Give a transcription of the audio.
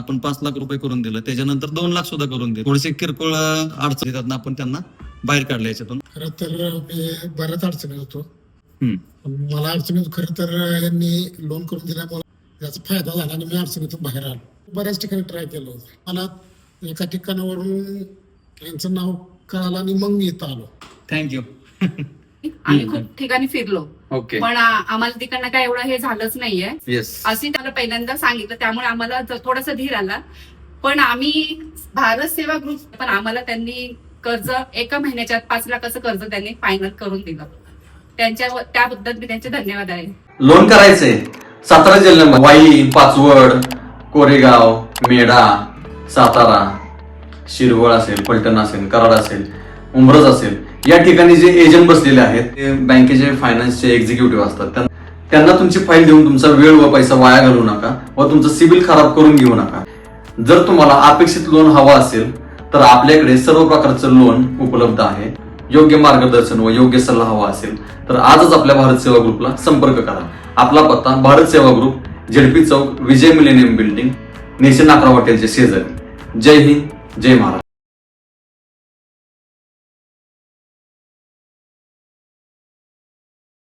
आपण 5 लाख रुपये करून दिलं, त्याच्यानंतर 2 लाख सुद्धा करून दिले. थोडेसे किरकोळ अडचणी त्यातनं आपण त्यांना बाहेर काढले याच्यातून. खरं तर मी बऱ्याच अडचणीत होतो. मला अडचणीत खरं तर यांनी लोन करून दिल्यामुळे त्याचा फायदा झाला आणि मी अडचणीतून बाहेर आलो. बऱ्याच ठिकाणी ट्राय केलं होतं. मला एका ठिकाणावरून यांचं नाव कळालं आणि मग मी इथं आलो. थँक्यू. आम्ही खूप ठिकाणी फिरलो, ओके. पण आम्हाला तिकडनं काय एवढं हे झालंच नाहीये. येस. असे त्याला पहिल्यांदा सांगितलं, त्यामुळे आम्हाला थोडासा धीर आला. पण आम्ही भारत सेवा ग्रुप, पण आम्हाला त्यांनी कर्ज 1 महिन्याच्या आत 5 लाखाचं कर्ज त्यांनी फायनल करून दिलं. त्याबद्दल मी त्यांचे धन्यवाद आहे. लोन करायचंय सातारा जिल्ह्यामध्ये वाई, पाचवड, कोरेगाव, मेढा, सातारा, शिरवळ असेल, फलटण असेल, कराड असेल, उमरज असेल, या ठिकाणी जे एजंट बसलेले आहेत ते बँकेचे फायनान्सचे एक्झिक्युटिव्ह असतात. त्यांना तुमची फाईल देऊन तुमचा वेळ व पैसा वाया घालवू नका व तुमचं सिबिल खराब करून घेऊ नका. जर तुम्हाला अपेक्षित लोन हवा असेल तर आपल्याकडे सर्व प्रकारचं लोन उपलब्ध आहे. योग्य मार्गदर्शन व योग्य सल्ला हवा असेल तर आजच आपल्या भारत सेवा ग्रुपला संपर्क करा. आपला पत्ता भारत सेवा ग्रुप, झेडपी चौक, विजय मिलेनियम बिल्डिंग, नेशन 11 हॉटेलच्या शेजारी. जय हिंद, जय महाराष्ट्र.